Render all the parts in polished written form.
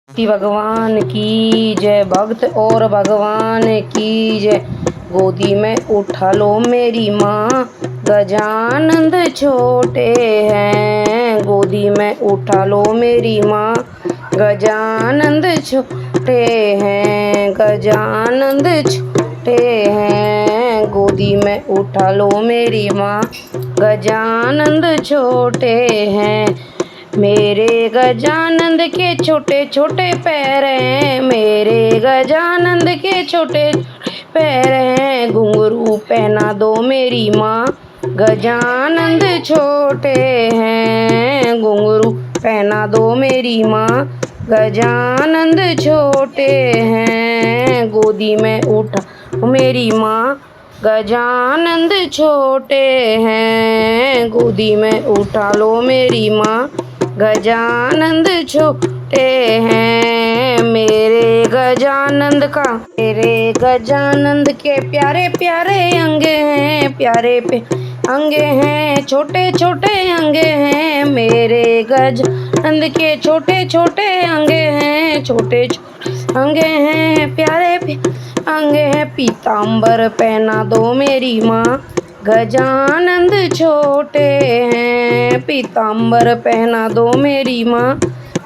श्री भगवान की जय। भक्त और भगवान की जय। गोदी में उठा लो मेरी माँ, गजानंद छोटे हैं। गोदी में उठा लो मेरी माँ, गजानंद छोटे हैं। गजानंद छोटे हैं। गोदी में उठा लो मेरी माँ, गजानंद छोटे हैं। मेरे गजानंद के छोटे छोटे पैर हैं। मेरे गजानंद के छोटे पैर हैं। घुंघरू पहना दो मेरी माँ, गजानंद छोटे हैं। घुंघरू पहना दो मेरी माँ, गजानंद छोटे हैं। गोदी में उठा मेरी माँ, गजानंद छोटे हैं। गोदी में उठा लो मेरी माँ, गजानंद छोटे हैं। मेरे गजानंद के प्यारे प्यारे अंगे हैं। प्यारे अंगे हैं, छोटे छोटे अंगे हैं। मेरे गजानंद के छोटे छोटे अंगे हैं। छोटे छोटे अंगे हैं, प्यारे अंगे हैं। पीताम्बर पहना दो मेरी माँ, गजानंद छोटे हैं। पीताम्बर पहना दो मेरी माँ,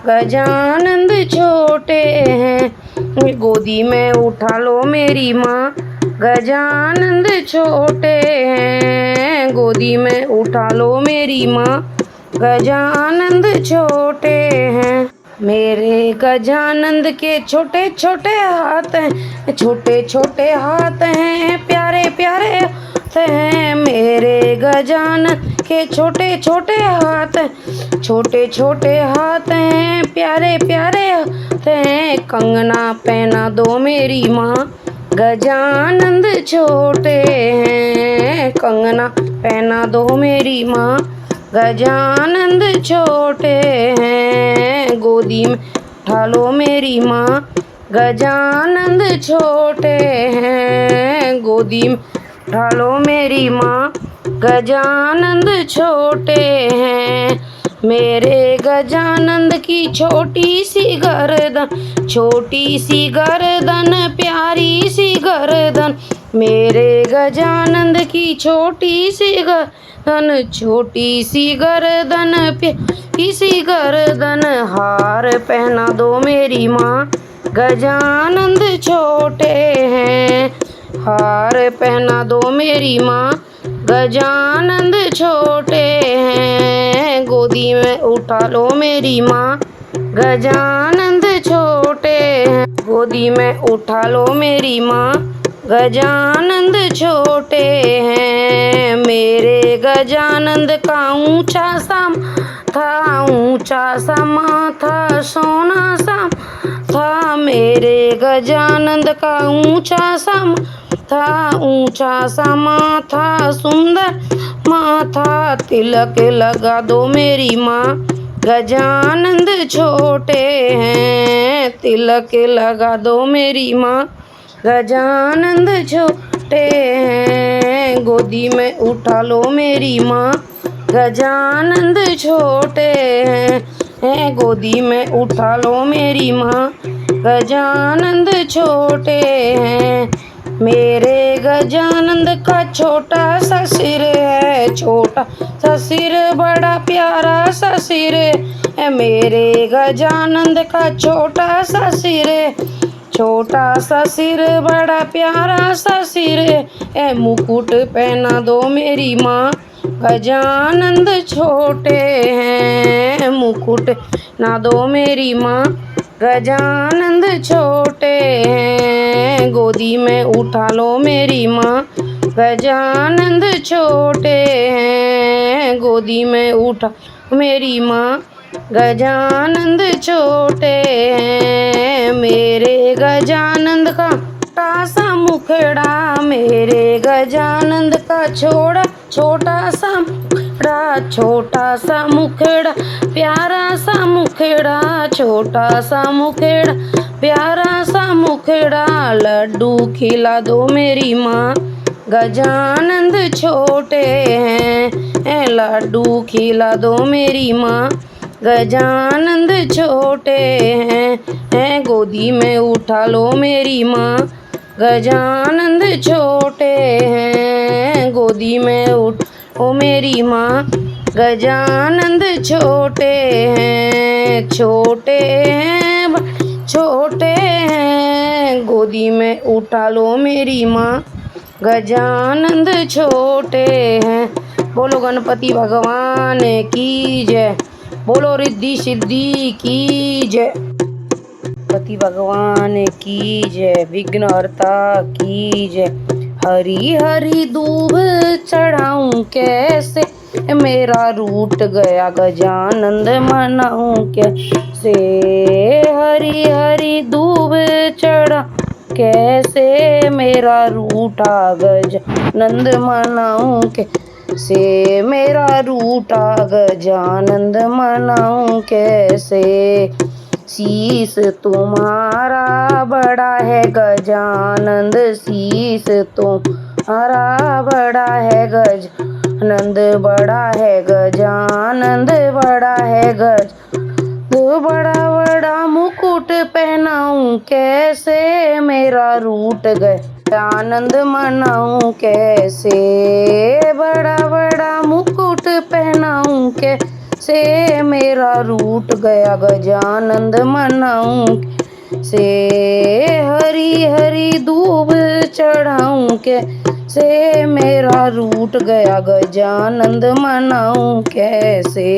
गजानंद छोटे हैं। गोदी में उठा लो मेरी माँ, गजानंद छोटे हैं। गोदी में उठा लो मेरी माँ, गजानंद छोटे हैं। मेरे गजानंद के छोटे छोटे हाथ हैं। छोटे छोटे हाथ हैं, प्यारे प्यारे हाथ हैं। मेरे गजानंद के छोटे छोटे हाथ हैं। छोटे छोटे हाथ हैं, प्यारे प्यारे हाथ हैं। कंगना पहना दो मेरी माँ, गजानंद छोटे हैं। कंगना पहना दो मेरी माँ, गजानंद छोटे हैं। गोदी में उठा लो मेरी माँ, गजानंद छोटे हैं। गोदी में उठा लो मेरी माँ, गजानंद छोटे हैं। मेरे गजानंद की छोटी सी गर्दन, छोटी सी गर्दन, प्यारी सी गर्दन। मेरे गजानंद की छोटी सी गर्दन, छोटी सी गर्दन, प्यारी सी गर्दन। हार पहना दो मेरी माँ, गजानंद छोटे हैं। हार पहना दो मेरी माँ, गजानंद छोटे हैं। गोदी में उठा लो मेरी माँ, गजानंद छोटे हैं। गोदी में उठा लो मेरी माँ, गजानंद छोटे हैं। मेरे गजानंद का ऊंचा सा था, ऊंचा सा माथा, सोना सा था। मेरे गजानंद का ऊंचा सा था, ऊंचा सा माथा, सुंदर माथा। तिलक लगा दो मेरी माँ, गजानंद छोटे हैं। तिलक लगा दो मेरी माँ, गजानंद छोटे हैं। गोदी में उठा लो मेरी माँ, गजानंद छोटे हैं। गोदी में उठा लो मेरी माँ, गजानंद छोटे हैं। मेरे गजानंद का छोटा सा सिर है। छोटा सा सिर, बड़ा प्यारा सा सिर है। मेरे गजानंद का छोटा सा सिर है। छोटा सा सिर, बड़ा प्यारा सा सिर है। मुकुट पहना दो मेरी माँ, गजानंद छोटे हैं। मुकुट ना दो मेरी माँ, गजानंद छोटे हैं। गोदी में उठा लो मेरी माँ, गजानंद छोटे हैं। गोदी में उठा मेरी माँ, गजानंद छोटे हैं। मेरे गजानंद का छोटा सा मुखड़ा, मेरे गजानंद का छोटा सा मुखड़ा, छोटा सा मुखड़ा, प्यारा सा मुखड़ा। छोटा सा मुखड़ा, प्यारा सा मुखड़ा। लड्डू खिला दो मेरी माँ, गजानंद छोटे हैं। लड्डू खिला दो मेरी माँ, गजानंद छोटे हैं। गोदी में उठा लो मेरी माँ, गजानंद छोटे हैं। गोदी में उठो मेरी माँ, गजानंद छोटे हैं। छोटे हैं छोटे हैं, गोदी में उठा लो मेरी माँ, गजानंद छोटे हैं। बोलो गणपति भगवान की जय, बोलो रिद्धि सिद्धि की जय, गणपति भगवान की जय, विघ्नहर्ता की जय। हरी हरी दूब चढ़ाऊं कैसे, मेरा रूठ गया गजानंद मनाऊं कैसे। हरी हरी दूब चढ़ा कैसे, मेरा रूठा गजानंद मनाऊं कैसे। मेरा रूठा गजानंद मनाऊं कैसे। शीस तुम्हारा बड़ा है गजानंद, शीस तुम्हारा बड़ा है गजानंद, बड़ा है गजानंद, बड़ा है गज। बड़ा बड़ा मुकुट पहनाऊं कैसे, मेरा रूठ गया आनंद मनाऊं कैसे। बड़ा बड़ा मुकुट पहनाऊं कैसे, मेरा रूठ गया गजानंद मनाऊं कैसे। हरी हरी दूब चढ़ाऊं कैसे, मेरा रूठ गया गजानंद मनाऊं कैसे।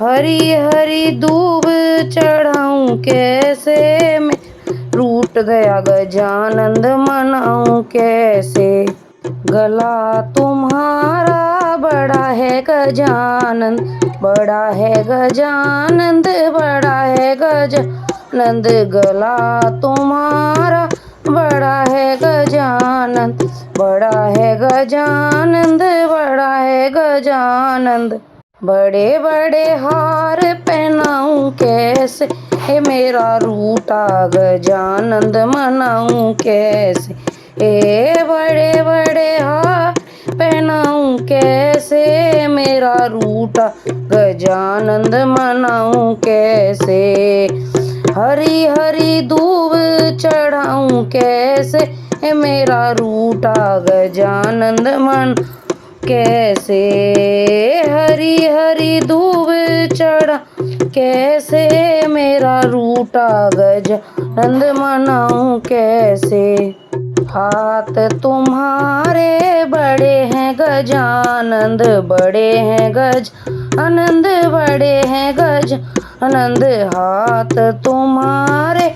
हरी हरी दूब चढ़ाऊं कैसे, मैं रूठ गया गजानंद मनाऊं कैसे। गला तुम्हारा बड़ा है गजानंद, बड़ा है गजानंद, बड़ा है गजानंद। गला तुम्हारा बड़ा है गजानंद, बड़ा है गजानंद, बड़ा है गजानंद। बड़े बड़े हार पहनाऊं कैसे, मेरा रूठा गजानंद मनाऊं कैसे। बड़े बड़े हार पहनाऊं कैसे, मेरा रूठा गजानंद मनाऊं कैसे। हरी हरी दूब चढ़ाऊं कैसे, मेरा रूठा गजानंद मन कैसे। हरी हरी दूब चढ़ा कैसे, मेरा रूठा गजानंद मनाऊं कैसे। हाथ तुम्हारे बड़े हैं गजानंद, बड़े हैं गजानंद, बड़े हैं गजानंद। हाथ तुम्हारे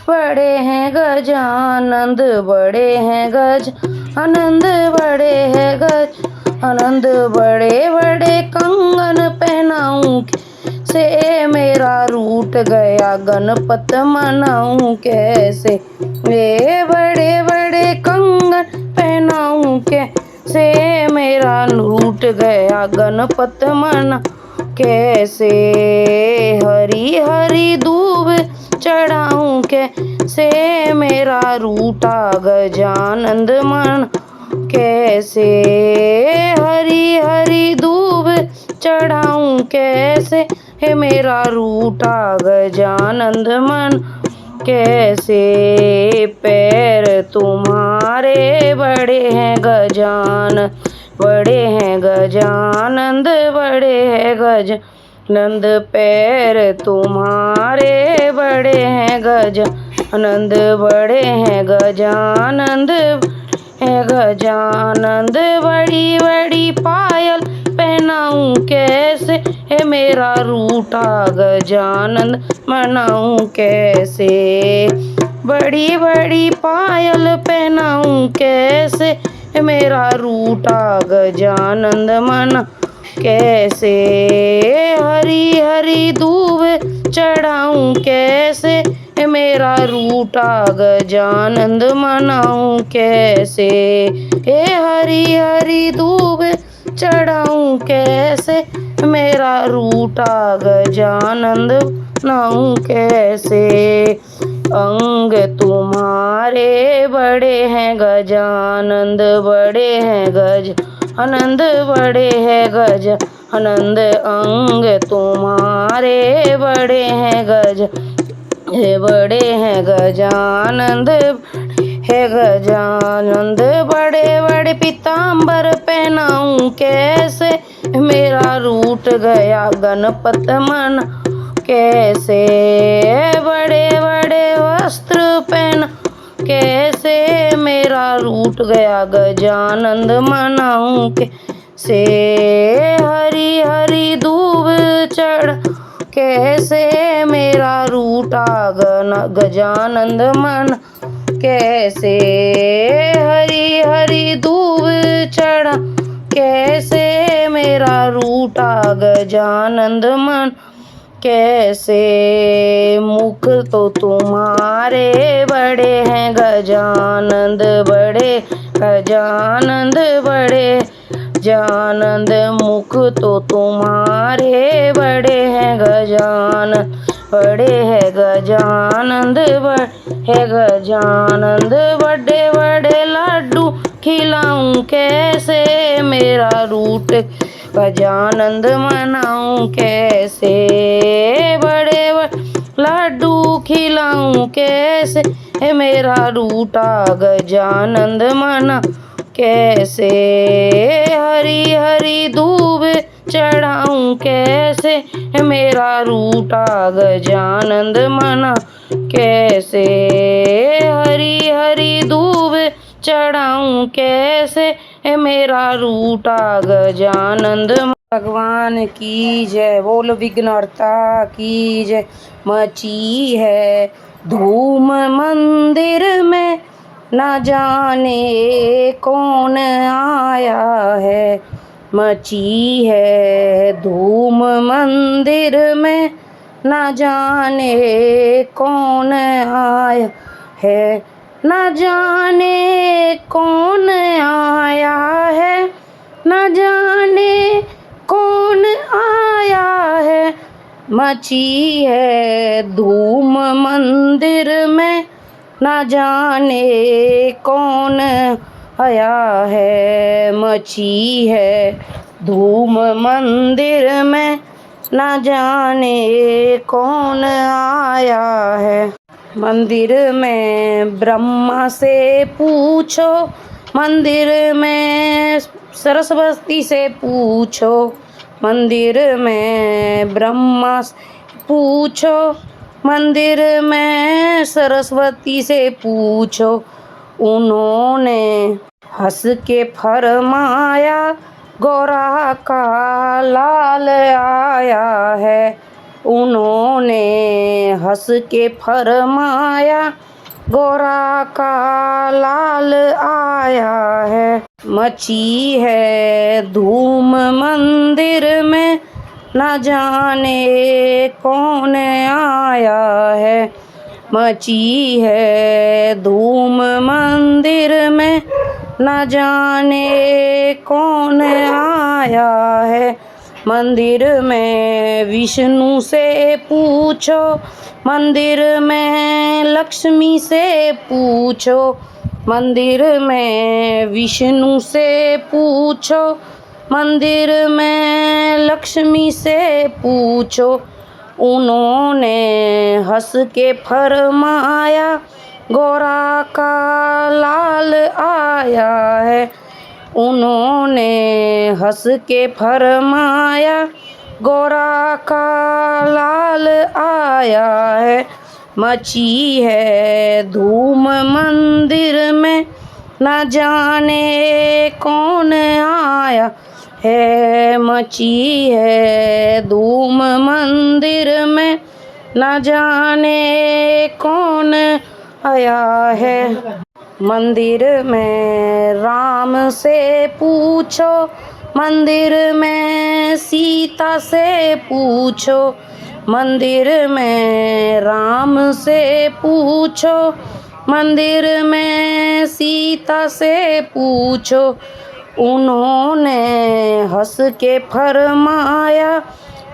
बड़े हैं गजानंद, बड़े हैं गजानंद, बड़े हैं गजानंद। बड़े बड़े कंगन पहनाऊं से, मेरा रूठ गया गणपत मनाऊं कैसे। वे बड़े बड़े कंगन पहनाऊं कैसे, मेरा रूठ गया गणपत मना कैसे। हरी हरी दूब चढ़ाऊं कैसे, मेरा रूठा गजानंद मन कैसे। हरी हरी दूब चढ़ाऊं कैसे, मेरा रूठा गजानंद मन कैसे। पैर तुम्हारे बड़े हैं गजानन, बड़े हैं गजानंद, बड़े हैं गजानंद। पैर तुम्हारे बड़े हैं गजानंद, बड़े हैं गजानंद, है गजानंद। बड़ी बड़ी पायल पहनाऊं कैसे, मेरा रूठा गजानंद मनाऊं कैसे। बड़ी बड़ी पायल पहनाऊं कैसे, मेरा रूठा गजानंद मना कैसे। हरी हरी दूब चढ़ाऊं कैसे, मेरा रूठा गजानंद मनाऊं कैसे। हरी हरी दूब चढ़ाऊं कैसे, मेरा रूठा गजानंद मनाऊं कैसे। अंग तुम्हारे बड़े हैं गजानंद, बड़े हैं गजानंद, बड़े हैं गजानंद। अंग तुम्हारे बड़े हैं गजानंद, है बड़े हैं गजानंद है गजानंद। बड़े बड़े पीताम्बर पहनाऊं कैसे, मेरा रूठ गया गणपत मन कैसे। बड़े बड़े वस्त्र पहना कैसे, मेरा रूठ गया गजानंद मनाऊं कैसे। हरी हरी दूब चढ़ कैसे, मेरा रूठा गजानंद मन कैसे। हरी हरी दूब चढ़ा कैसे, मेरा रूठा गजानंद मन कैसे। मुख तो तुम्हारे बड़े हैं गजानंद बड़े गजानंद बड़े जानंद। मुख तो तुम्हारे बड़े हैं गजानंद बड़े है गजानंद है गजानंद। बड़े बड़े लड्डू खिलाऊं कैसे, मेरा रूठ गजानंद मनाऊं कैसे। बड़े बड़े लड्डू खिलाऊं कैसे, मेरा रूठा गजानंद मना कैसे। हरी हरी दूब चढ़ाऊं कैसे, मेरा रूठा गजानंद मना कैसे। हरी हरी दूब चढ़ाऊं कैसे, मेरा रूठा गजानंद। भगवान की जय, बोल विघ्नहर्ता की जय। मची है धूम मंदिर में, न जाने कौन आया है। मची है धूम मंदिर में, न जाने कौन आया है। न जाने कौन आया है, न जाने कौन आया है। मची है धूम मंदिर में, न जाने कौन आया है। मची है धूम मंदिर में, न जाने कौन आया है। मंदिर में ब्रह्मा से पूछो, मंदिर में सरस्वती से पूछो। मंदिर में ब्रह्मा से पूछो, मंदिर में सरस्वती से पूछो। उन्होंने हंस के फरमाया, गोरा का लाल आया है। उन्होंने हंस के फरमाया, गोरा का लाल आया है। मची है धूम मंदिर में, न जाने कौन आया है। मची है धूम मंदिर में, न जाने कौन आया है। मंदिर में विष्णु से पूछो, मंदिर में लक्ष्मी से पूछो। मंदिर में विष्णु से पूछो, मंदिर में लक्ष्मी से पूछो। उन्होंने हंस के फरमाया, गोरा का लाल आया है। उन्होंने हंस के फरमाया, गोरा का लाल आया है। मची है धूम मंदिर में, न जाने कौन आया है। मची है धूम मंदिर में, न जाने कौन आया है। मंदिर में राम से पूछो, मंदिर में सीता से पूछो। मंदिर में राम से पूछो, मंदिर में सीता से पूछो। उन्होंने हंस के फरमाया,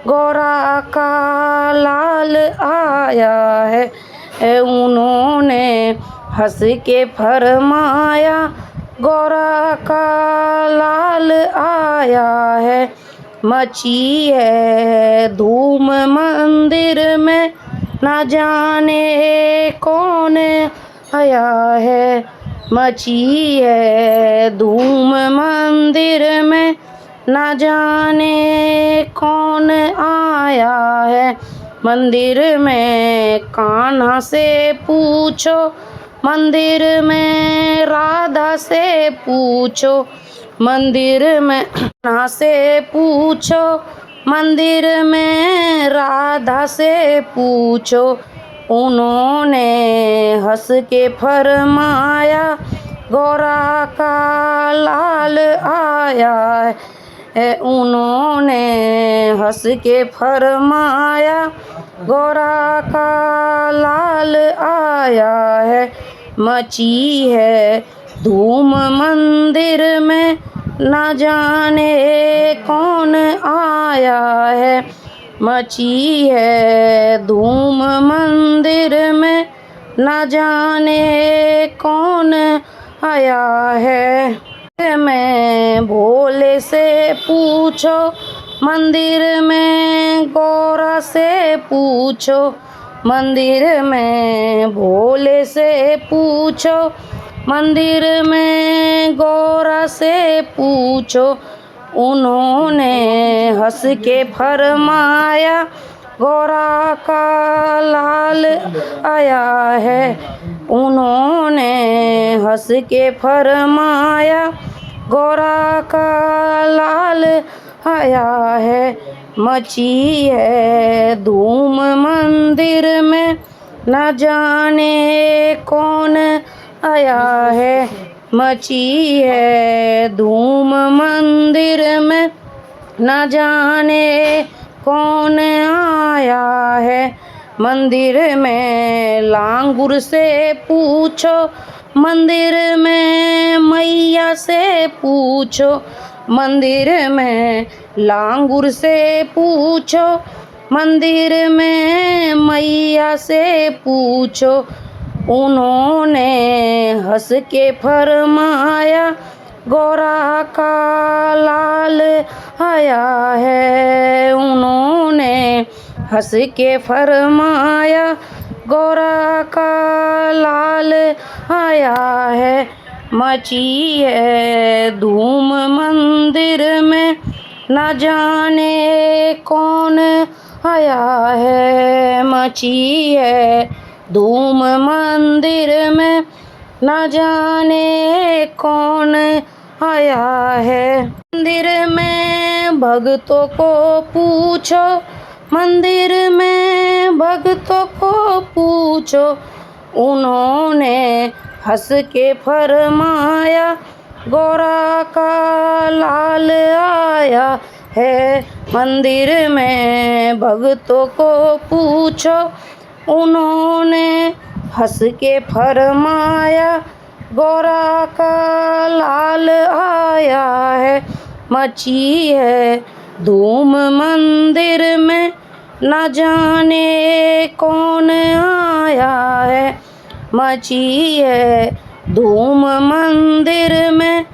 गोरा का लाल आया है। उन्होंने हंस के फरमाया, गोरा का लाल आया है। मची है धूम मंदिर में, ना जाने कौन आया है। मची है धूम मंदिर में, ना जाने कौन आया है। मंदिर में कान्हा से पूछो, मंदिर में राधा से पूछो, मंदिर में कान्हा से पूछो, मंदिर में राधा से पूछो। उन्होंने हंस के फरमाया, गौरा का लाल आया है। उन्होंने हंस के फरमाया, गौरा का लाल आया है। मची है धूम मंदिर में, ना जाने कौन आया है। मची है धूम मंदिर में, ना जाने कौन आया है। में भोले से पूछो, मंदिर में गौरा से पूछो, मंदिर में भोले से पूछो, मंदिर में गौरा से पूछो। उन्होंने हंस के फरमाया, गौरा का लाल आया है। उन्होंने हंस के फरमाया, गौरा का लाल आया है। मची है धूम मंदिर में, न जाने कौन आया है। मची है धूम मंदिर में, न जाने कौन आया है। मंदिर में लांगुर से पूछो, मंदिर में मैया से पूछो, मंदिर में लांगुर से पूछो, मंदिर में मैया से पूछो। उन्होंने हंस के फरमाया, गौरा का लाल आया है। उन्होंने हंस के फरमाया, गौरा का लाल आया है। मची है धूम मंदिर में, न जाने कौन आया है। मची है धूम मंदिर में, न जाने कौन आया है। मंदिर में भक्तों को पूछो, मंदिर में भक्तों को पूछो। उन्होंने हंस के फरमाया, गौरा का लाल आया है। मंदिर में भक्तों को पूछो, उन्होंने हंस के फरमाया, गौरा का लाल आया है। मची है धूम मंदिर में, न जाने कौन आया है। मची है धूम मंदिर में,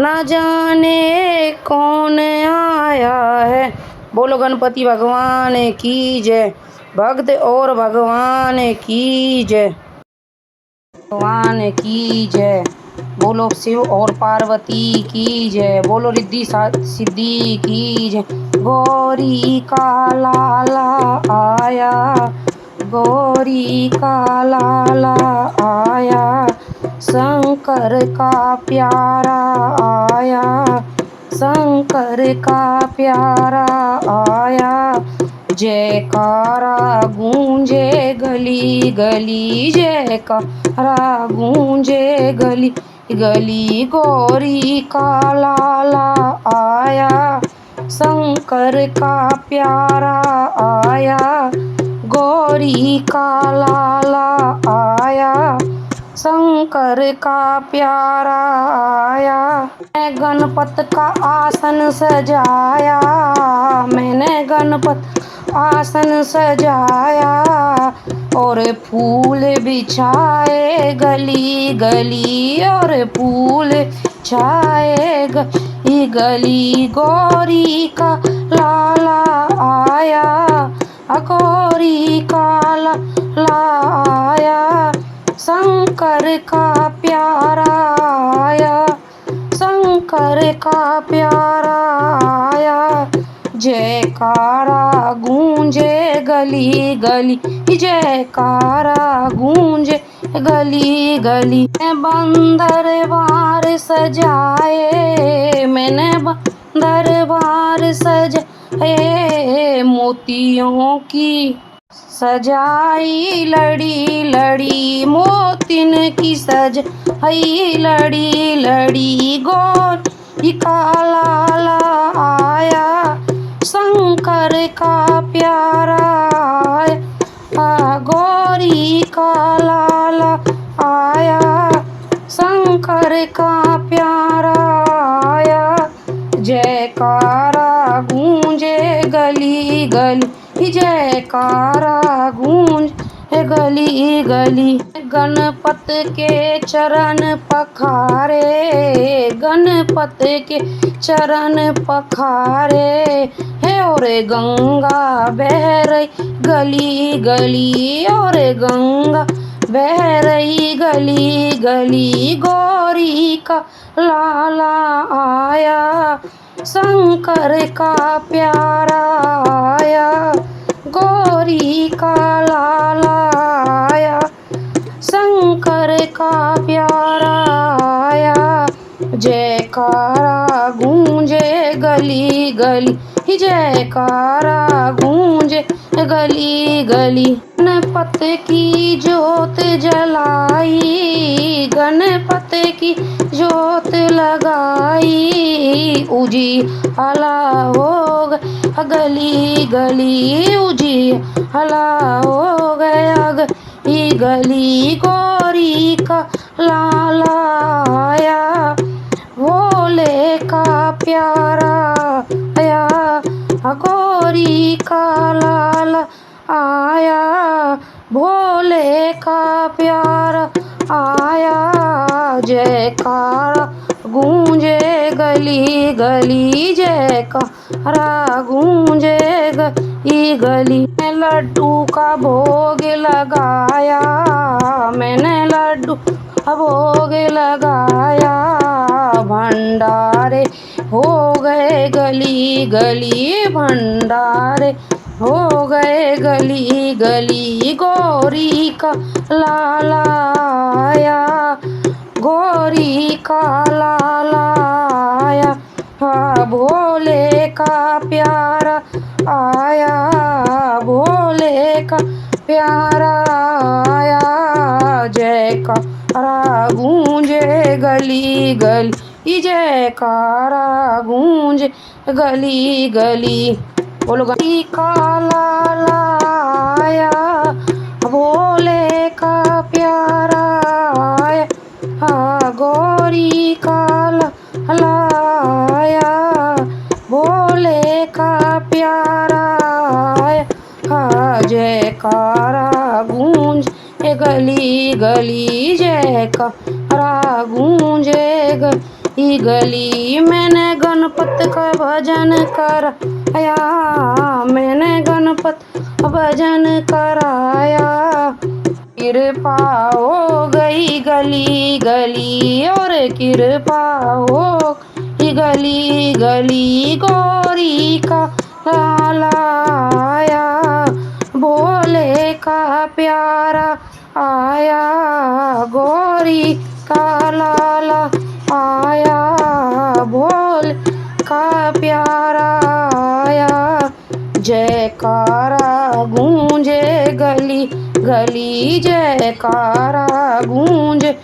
न जाने कौन आया है। बोलो गणपति भगवान की जय, भक्त और भगवान की जय, भगवान की जय। बोलो शिव और पार्वती की जय, बोलो रिद्धि सिद्धि की जय। गौरी का लाला आया, गौरी का लाला आया, शंकर का प्यारा आया, शंकर का प्यारा आया। जयकारा गूंजे गली गली, जयकारा गूंजे गली गली। गौरी का लाला आया, शंकर का प्यारा आया, गौरी का लाला आया, शंकर का प्यारा आया। मैंने गणपत का आसन सजाया, मैंने गणपत आसन सजाया, और फूल बिछाए गली गली, और फूल बिछाए गली गली। गौरी का लाला आया, गौरी का लाया, शंकर का प्यारा आया, शंकर का प्यारा आया। जयकारा गूंजे गली गली, जयकारा गूंजे गली गली। दरबार सजाए, मैंने दरबार सजाए, मोतियों की सजाई लड़ी लड़ी, मोतिन की सजाई लड़ी लड़ी। गौरी का लाला आया, शंकर का प्यारा आया, गौरी का लाला आया, शंकर का प्यारा आया। जयकारा गूंजे गली गली, जयकारा गूंजे गली गली। गणपत के चरण पखारे, गणपत के चरण पखारे, है और गंगा बह रही गली गली, और गंगा बह रही गली गली। गौरी का लाला आया, शंकर का प्यारा आया, गौरी का लाला आया, शंकर का प्यारा आया। जयकारा गूंजे गली गली, जयकारा गूंजे गली गली। गणपत की जोत जलाई, गणपत की जोत लगाई, उजियाला हो गली गली, उजियाला हो गया गली गली। गौरी का लाला आया, भोले का प्यारा आया, गौरी का लाला आया, भोले का प्यारा आया। जयकारा गूंजे गली गली, जयकारा गूंजे गली गली। लड्डू का भोग लगाया, मैंने लड्डू का भोग लगाया, भंडारे हो गए गली गली, भंडारे हो गए गली गली। गौरी का लाला आया, गौरी का लाला आया, भोले का प्यारा आया, भोले का प्यारा आया। जयकारा गूंजे गली गली, जयकारा गूंजे गली गली। बोलो गली का लाला आया, भोले का प्यारा आया, गौरी का लाला आया, भोले का प्यारा आया। जयकारा गूंज गली गली, जयकारा गूंजे गली गली। मैंने गणपत का भजन कराया, मैंने गणपत भजन कराया, कृपा हो गई गली गली, और कृपा हो गली गली। गौरी का लाला आया, भोले का प्यारा आया, गौरी का लाला आया, भोले का प्यारा आया। जयकारा गूंजे गली गली, जयकारा गूंजे